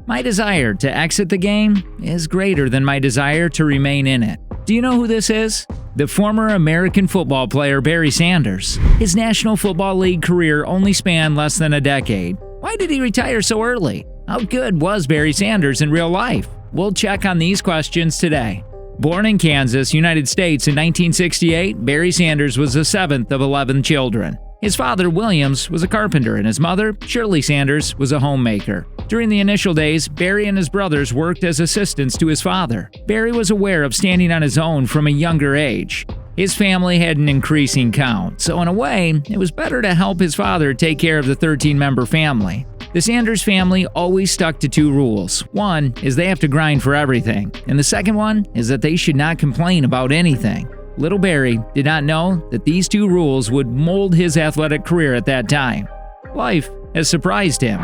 My desire to exit the game is greater than my desire to remain in it. Do you know who this is? The former American football player Barry Sanders. His National Football League career only spanned less than a decade. Why did he retire so early? How good was Barry Sanders in real life? We'll check on these questions today. Born in Kansas, United States in 1968, Barry Sanders was the seventh of 11 children. His father, Williams, was a carpenter, and his mother, Shirley Sanders, was a homemaker. During the initial days, Barry and his brothers worked as assistants to his father. Barry was aware of standing on his own from a younger age. His family had an increasing count, so in a way, it was better to help his father take care of the 13-member family. The Sanders family always stuck to two rules. One is they have to grind for everything, and the second one is that they should not complain about anything. Little Barry did not know that these two rules would mold his athletic career at that time. Life has surprised him.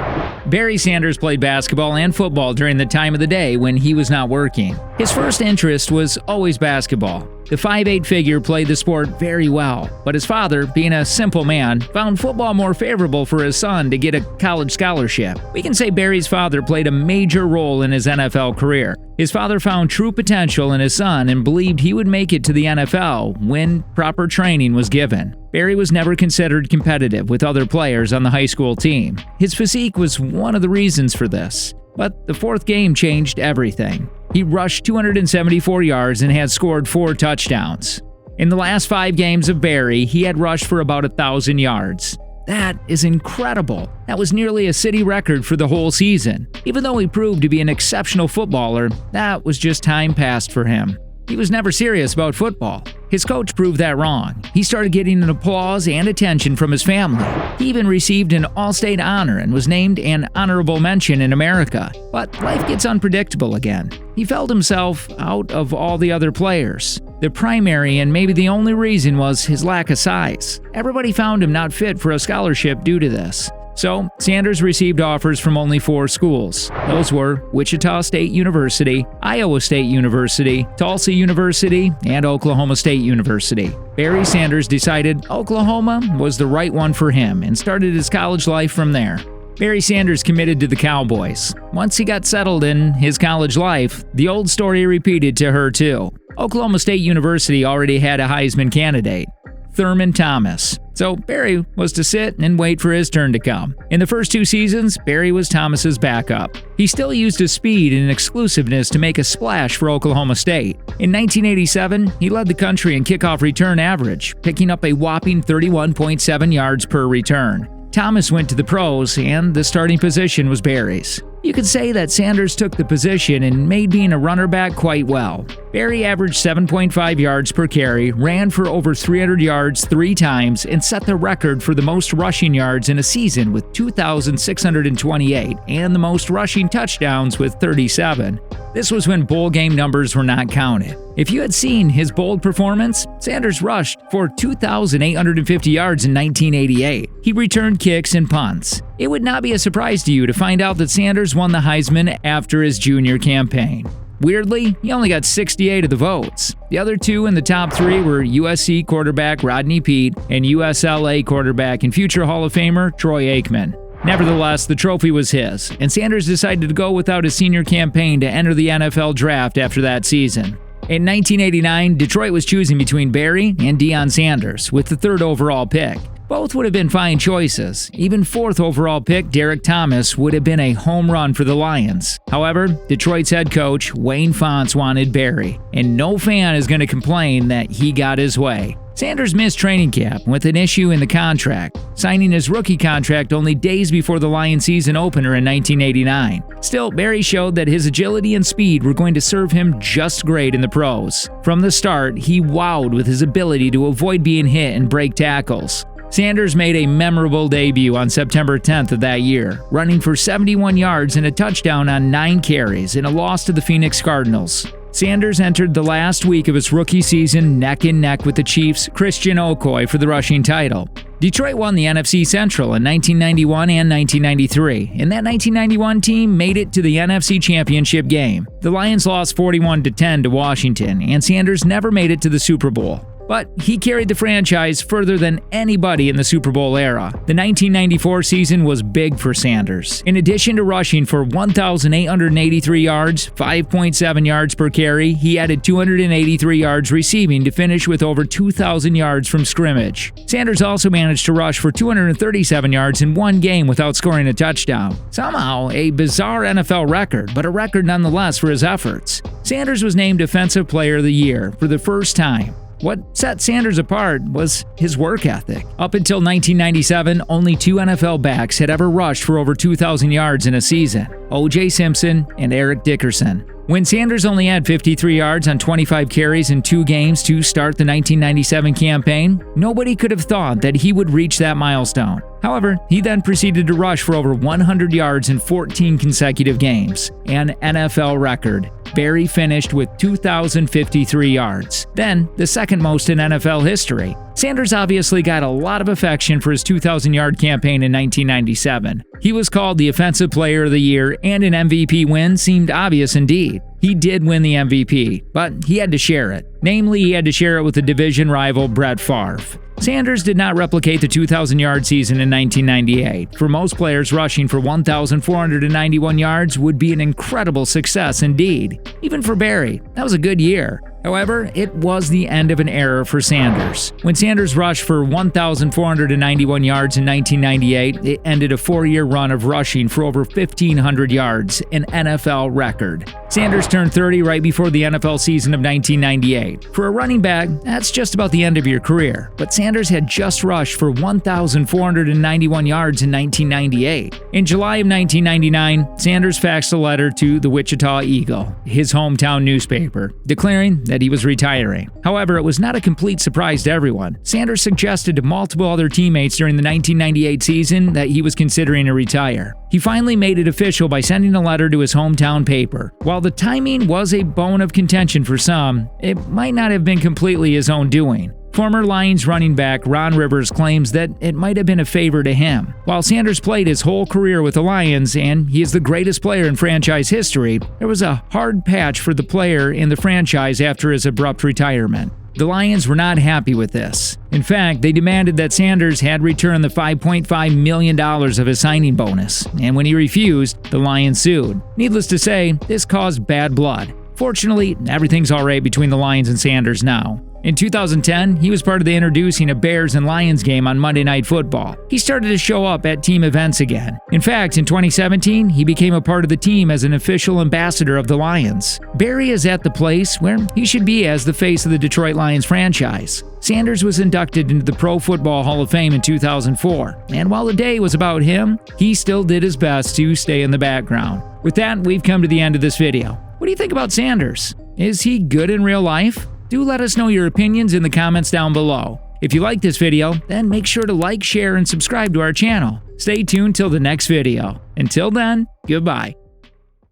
Barry Sanders played basketball and football during the time of the day when he was not working. His first interest was always basketball. The 5'8" figure played the sport very well, but his father, being a simple man, found football more favorable for his son to get a college scholarship. We can say Barry's father played a major role in his NFL career. His father found true potential in his son and believed he would make it to the NFL when proper training was given. Barry was never considered competitive with other players on the high school team. His physique was one of the reasons for this. But the fourth game changed everything. He rushed 274 yards and had scored 4 touchdowns. In the last 5 games of Barry, he had rushed for about 1,000 yards. That is incredible. That was nearly a city record for the whole season. Even though he proved to be an exceptional footballer, that was just time passed for him. He was never serious about football. His coach proved that wrong. He started getting an applause and attention from his family. He even received an All-State honor and was named an honorable mention in America. But life gets unpredictable again. He felt himself out of all the other players. The primary and maybe the only reason was his lack of size. Everybody found him not fit for a scholarship due to this. So, Sanders received offers from only 4 schools. Those were Wichita State University, Iowa State University, Tulsa University, and Oklahoma State University. Barry Sanders decided Oklahoma was the right one for him and started his college life from there. Barry Sanders committed to the Cowboys. Once he got settled in his college life, the old story repeated to her too. Oklahoma State University already had a Heisman candidate, Thurman Thomas. So Barry was to sit and wait for his turn to come. In the first 2 seasons, Barry was Thomas's backup. He still used his speed and exclusiveness to make a splash for Oklahoma State. In 1987, he led the country in kickoff return average, picking up a whopping 31.7 yards per return. Thomas went to the pros, and the starting position was Barry's. You could say that Sanders took the position and made being a runner back quite well. Barry averaged 7.5 yards per carry, ran for over 300 yards 3 times, and set the record for the most rushing yards in a season with 2,628 and the most rushing touchdowns with 37. This was when bowl game numbers were not counted. If you had seen his bold performance, Sanders rushed for 2,850 yards in 1988. He returned kicks and punts. It would not be a surprise to you to find out that Sanders won the Heisman after his junior campaign. Weirdly, he only got 68 of the votes. The other 2 in the top 3 were USC quarterback Rodney Peete and USLA quarterback and future Hall of Famer Troy Aikman. Nevertheless, the trophy was his, and Sanders decided to go without his senior campaign to enter the NFL draft after that season. In 1989, Detroit was choosing between Barry and Deion Sanders with the 3rd overall pick. Both would have been fine choices. Even 4th overall pick Derek Thomas would have been a home run for the Lions. However, Detroit's head coach Wayne Fontes wanted Barry, and no fan is going to complain that he got his way. Sanders missed training camp with an issue in the contract, signing his rookie contract only days before the Lions season opener in 1989. Still, Barry showed that his agility and speed were going to serve him just great in the pros. From the start, he wowed with his ability to avoid being hit and break tackles. Sanders made a memorable debut on September 10th of that year, running for 71 yards and a touchdown on 9 carries in a loss to the Phoenix Cardinals. Sanders entered the last week of his rookie season neck and neck with the Chiefs' Christian Okoye for the rushing title. Detroit won the NFC Central in 1991 and 1993, and that 1991 team made it to the NFC Championship game. The Lions lost 41-10 to Washington, and Sanders never made it to the Super Bowl. but he carried the franchise further than anybody in the Super Bowl era. The 1994 season was big for Sanders. In addition to rushing for 1,883 yards, 5.7 yards per carry, he added 283 yards receiving to finish with over 2,000 yards from scrimmage. Sanders also managed to rush for 237 yards in one game without scoring a touchdown. Somehow, a bizarre NFL record, but a record nonetheless for his efforts. Sanders was named Defensive Player of the Year for the first time. What set Sanders apart was his work ethic. Up until 1997, only 2 NFL backs had ever rushed for over 2,000 yards in a season: O.J. Simpson and Eric Dickerson. When Sanders only had 53 yards on 25 carries in 2 games to start the 1997 campaign, nobody could have thought that he would reach that milestone. However, he then proceeded to rush for over 100 yards in 14 consecutive games, an NFL record. Barry finished with 2,053 yards, then the second most in NFL history. Sanders obviously got a lot of affection for his 2,000-yard campaign in 1997. He was called the Offensive Player of the Year, and an MVP win seemed obvious indeed. He did win the MVP, but he had to share it. Namely, he had to share it with the division rival Brett Favre. Sanders did not replicate the 2,000-yard season in 1998. For most players, rushing for 1,491 yards would be an incredible success indeed. Even for Barry, that was a good year. However, it was the end of an era for Sanders. When Sanders rushed for 1,491 yards in 1998, it ended a 4-year run of rushing for over 1,500 yards, an NFL record. Sanders turned 30 right before the NFL season of 1998. For a running back, that's just about the end of your career, but Sanders had just rushed for 1,491 yards in 1998. In July of 1999, Sanders faxed a letter to the Wichita Eagle, his hometown newspaper, declaring that he was retiring. However, it was not a complete surprise to everyone. Sanders suggested to multiple other teammates during the 1998 season that he was considering to retire. He finally made it official by sending a letter to his hometown paper. While the timing was a bone of contention for some, it might not have been completely his own doing. Former Lions running back Ron Rivers claims that it might have been a favor to him. While Sanders played his whole career with the Lions, and he is the greatest player in franchise history, there was a hard patch for the player in the franchise after his abrupt retirement. The Lions were not happy with this. In fact, they demanded that Sanders had returned the $5.5 million of his signing bonus, and when he refused, the Lions sued. Needless to say, this caused bad blood. Fortunately, everything's alright between the Lions and Sanders now. In 2010, he was part of the introducing a Bears and Lions game on Monday Night Football. He started to show up at team events again. In fact, in 2017, he became a part of the team as an official ambassador of the Lions. Barry is at the place where he should be as the face of the Detroit Lions franchise. Sanders was inducted into the Pro Football Hall of Fame in 2004, and while the day was about him, he still did his best to stay in the background. With that, we've come to the end of this video. What do you think about Sanders? Is he good in real life? Do let us know your opinions in the comments down below. If you like this video, then make sure to like, share, and subscribe to our channel. Stay tuned till the next video. Until then, goodbye.